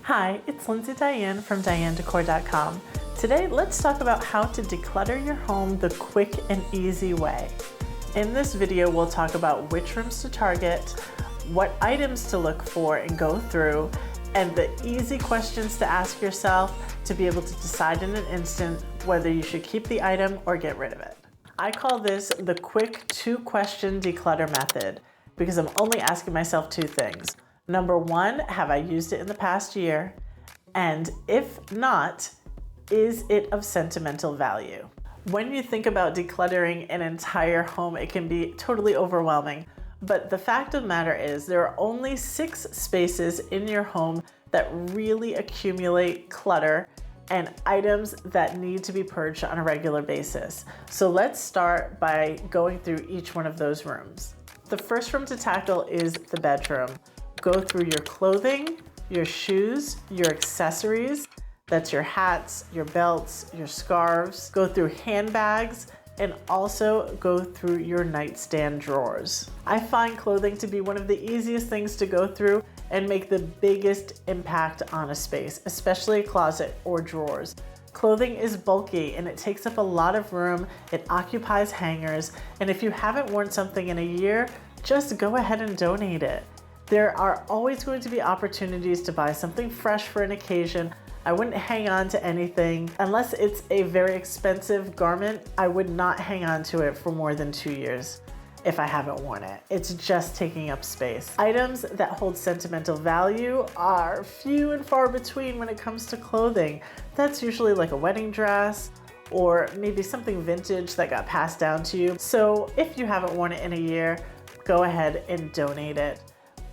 Hi, it's Lindsay Diane from DianeDecor.com. Today, let's talk about how to declutter your home the quick and easy way. In this video, we'll talk about which rooms to target, what items to look for and go through, and the easy questions to ask yourself to be able to decide in an instant whether you should keep the item or get rid of it. I call this the quick 2-question declutter method because I'm only asking myself 2 things. Number 1, have I used it in the past year? And if not, is it of sentimental value? When you think about decluttering an entire home, it can be totally overwhelming. But the fact of the matter is there are only 6 spaces in your home that really accumulate clutter and items that need to be purged on a regular basis. So let's start by going through each one of those rooms. The first room to tackle is the bedroom. Go through your clothing, your shoes, your accessories. That's your hats, your belts, your scarves. Go through handbags and also go through your nightstand drawers. I find clothing to be one of the easiest things to go through and make the biggest impact on a space, especially a closet or drawers. Clothing is bulky and it takes up a lot of room, it occupies hangers, and if you haven't worn something in a year, just go ahead and donate it. There are always going to be opportunities to buy something fresh for an occasion. I wouldn't hang on to anything. Unless it's a very expensive garment, I would not hang on to it for more than 2 years if I haven't worn it. It's just taking up space. Items that hold sentimental value are few and far between when it comes to clothing. That's usually like a wedding dress or maybe something vintage that got passed down to you. So if you haven't worn it in a year, go ahead and donate it,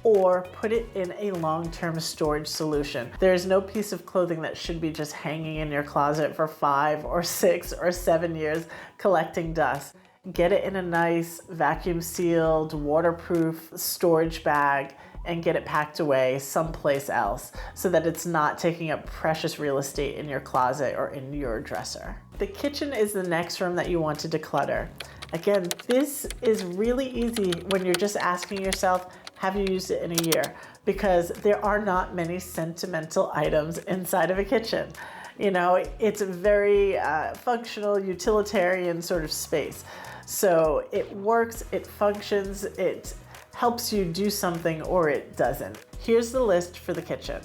or put it in a long-term storage solution. There's no piece of clothing that should be just hanging in your closet for 5 or 6 or 7 years collecting dust. Get it in a nice vacuum-sealed, waterproof storage bag and get it packed away someplace else so that it's not taking up precious real estate in your closet or in your dresser. The kitchen is the next room that you want to declutter. Again, this is really easy when you're just asking yourself, have you used it in a year? Because there are not many sentimental items inside of a kitchen. You know, it's a very functional, utilitarian sort of space. So it works, it functions, it helps you do something or it doesn't. Here's the list for the kitchen.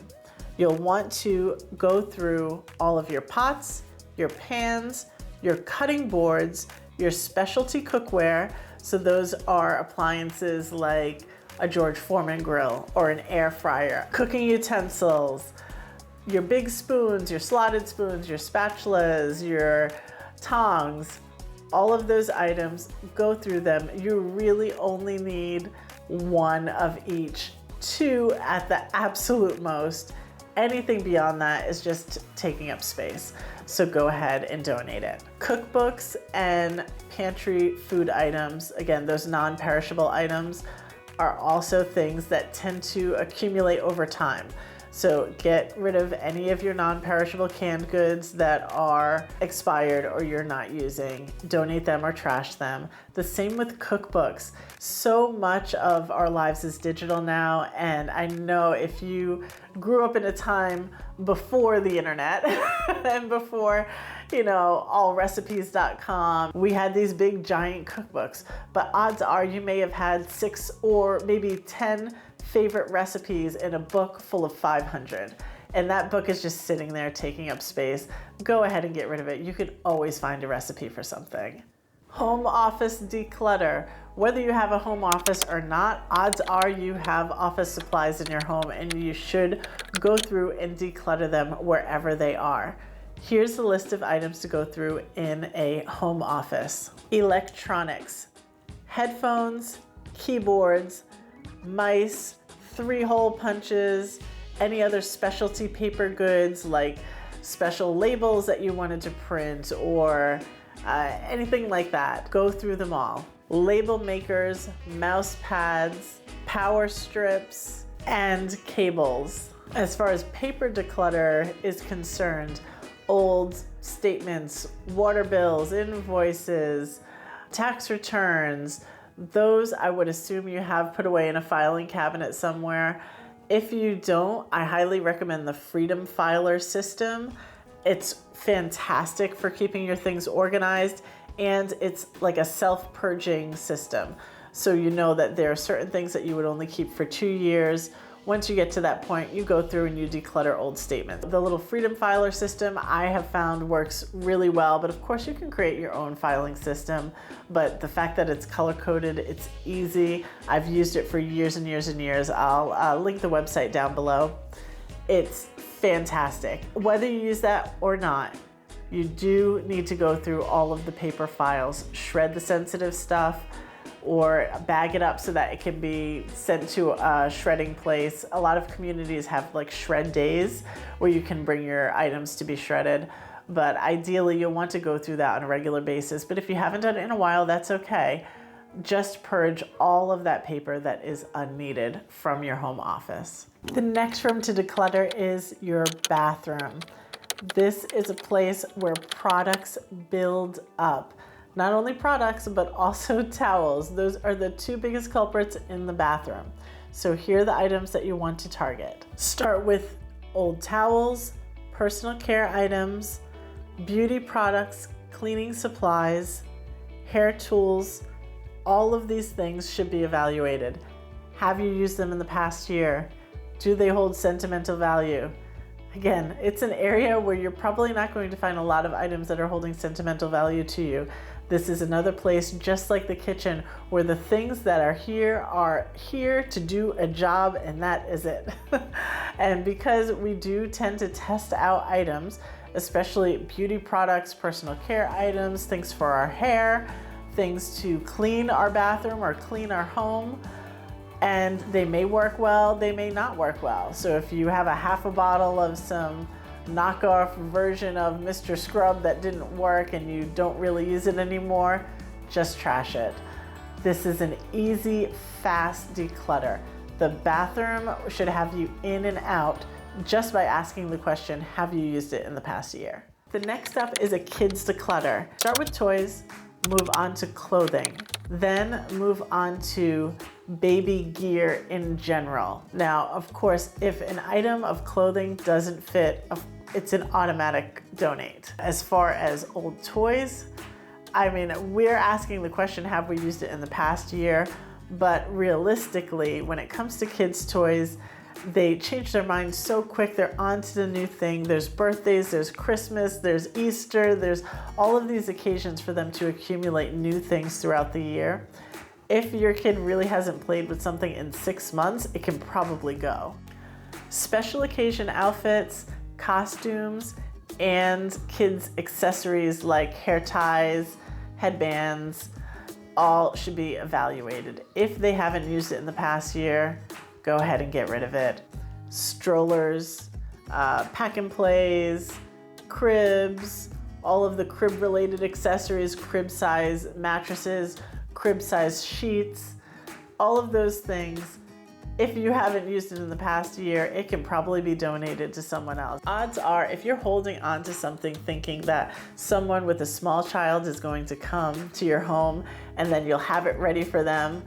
You'll want to go through all of your pots, your pans, your cutting boards, your specialty cookware. So those are appliances like a George Foreman grill or an air fryer, cooking utensils, your big spoons, your slotted spoons, your spatulas, your tongs, all of those items, go through them. You really only need 1 of each, 2 at the absolute most. Anything beyond that is just taking up space. So go ahead and donate it. Cookbooks and pantry food items, again, those non-perishable items, are also things that tend to accumulate over time. So get rid of any of your non-perishable canned goods that are expired or you're not using. Donate them or trash them. The same with cookbooks. So much of our lives is digital now, and I know if you grew up in a time before the internet and before, you know, allrecipes.com, we had these big giant cookbooks, but odds are you may have had 6 or maybe 10 favorite recipes in a book full of 500. And that book is just sitting there taking up space. Go ahead and get rid of it. You could always find a recipe for something. Home office declutter. Whether you have a home office or not, odds are you have office supplies in your home and you should go through and declutter them wherever they are. Here's the list of items to go through in a home office. Electronics, headphones, keyboards, mice, 3-hole punches, any other specialty paper goods like special labels that you wanted to print or anything like that. Go through them all. Label makers, mouse pads, power strips, and cables. As far as paper declutter is concerned, old statements, water bills, invoices, tax returns, those I would assume you have put away in a filing cabinet somewhere. If you don't, I highly recommend the Freedom Filer system. It's fantastic for keeping your things organized, and it's like a self-purging system. So you know that there are certain things that you would only keep for 2 years. Once you get to that point, you go through and you declutter old statements. The little Freedom Filer system I have found works really well, but of course you can create your own filing system. But the fact that it's color-coded, it's easy. I've used it for years and years and years. I'll link the website down below. It's fantastic. Whether you use that or not, you do need to go through all of the paper files, shred the sensitive stuff, or bag it up so that it can be sent to a shredding place. A lot of communities have like shred days where you can bring your items to be shredded, but ideally you'll want to go through that on a regular basis. But if you haven't done it in a while, that's okay. Just purge all of that paper that is unneeded from your home office. The next room to declutter is your bathroom. This is a place where products build up. Not only products, but also towels. Those are the two biggest culprits in the bathroom. So here are the items that you want to target. Start with old towels, personal care items, beauty products, cleaning supplies, hair tools. All of these things should be evaluated. Have you used them in the past year? Do they hold sentimental value? Again, it's an area where you're probably not going to find a lot of items that are holding sentimental value to you. This is another place, just like the kitchen, where the things that are here to do a job, and that is it. And because we do tend to test out items, especially beauty products, personal care items, things for our hair, things to clean our bathroom or clean our home, and they may work well, they may not work well. So if you have a half a bottle of some knockoff version of Mr. Scrub that didn't work and you don't really use it anymore, just trash it. This is an easy, fast declutter. The bathroom should have you in and out just by asking the question, have you used it in the past year? The next up is a kids declutter. Start with toys, move on to clothing, then move on to baby gear in general. Now, of course, if an item of clothing doesn't fit, it's an automatic donate. As far as old toys, I mean, we're asking the question, have we used it in the past year? But realistically, when it comes to kids' toys, they change their minds so quick. They're on to the new thing. There's birthdays, there's Christmas, there's Easter, there's all of these occasions for them to accumulate new things throughout the year. If your kid really hasn't played with something in 6 months, it can probably go. Special occasion outfits, costumes, and kids' accessories like hair ties, headbands, all should be evaluated. If they haven't used it in the past year, go ahead and get rid of it. Strollers, pack and plays, cribs, all of the crib related accessories, crib size mattresses, crib size sheets, all of those things. If you haven't used it in the past year, it can probably be donated to someone else. Odds are, if you're holding on to something thinking that someone with a small child is going to come to your home and then you'll have it ready for them,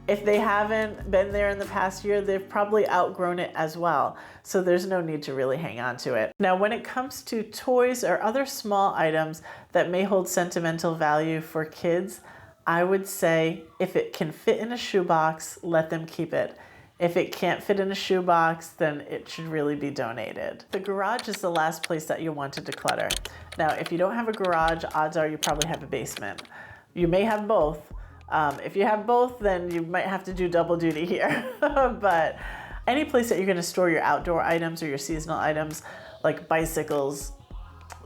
if they haven't been there in the past year, they've probably outgrown it as well. So there's no need to really hang on to it. Now, when it comes to toys or other small items that may hold sentimental value for kids, I would say if it can fit in a shoebox, let them keep it. If it can't fit in a shoebox, then it should really be donated. The garage is the last place that you want to declutter. Now, if you don't have a garage, odds are you probably have a basement. You may have both. If you have both, then you might have to do double duty here. But any place that you're going to store your outdoor items or your seasonal items, like bicycles,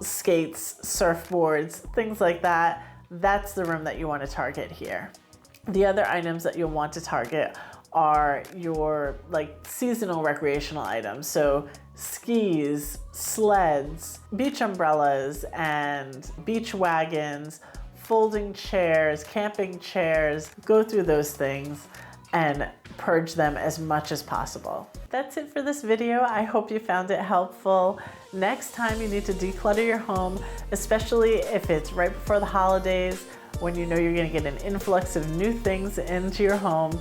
skates, surfboards, things like that, that's the room that you want to target here. The other items that you'll want to target are your seasonal recreational items. So skis, sleds, beach umbrellas, and beach wagons, folding chairs, camping chairs. Go through those things and purge them as much as possible. That's it for this video. I hope you found it helpful. Next time you need to declutter your home, especially if it's right before the holidays, when you know you're gonna get an influx of new things into your home,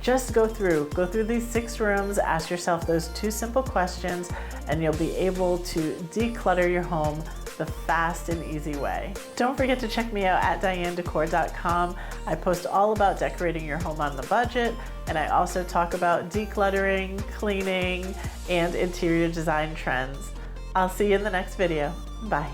Just go through these 6 rooms, ask yourself those 2 simple questions, and you'll be able to declutter your home the fast and easy way. Don't forget to check me out at DianeDecor.com. I post all about decorating your home on the budget, and I also talk about decluttering, cleaning, and interior design trends. I'll see you in the next video. Bye.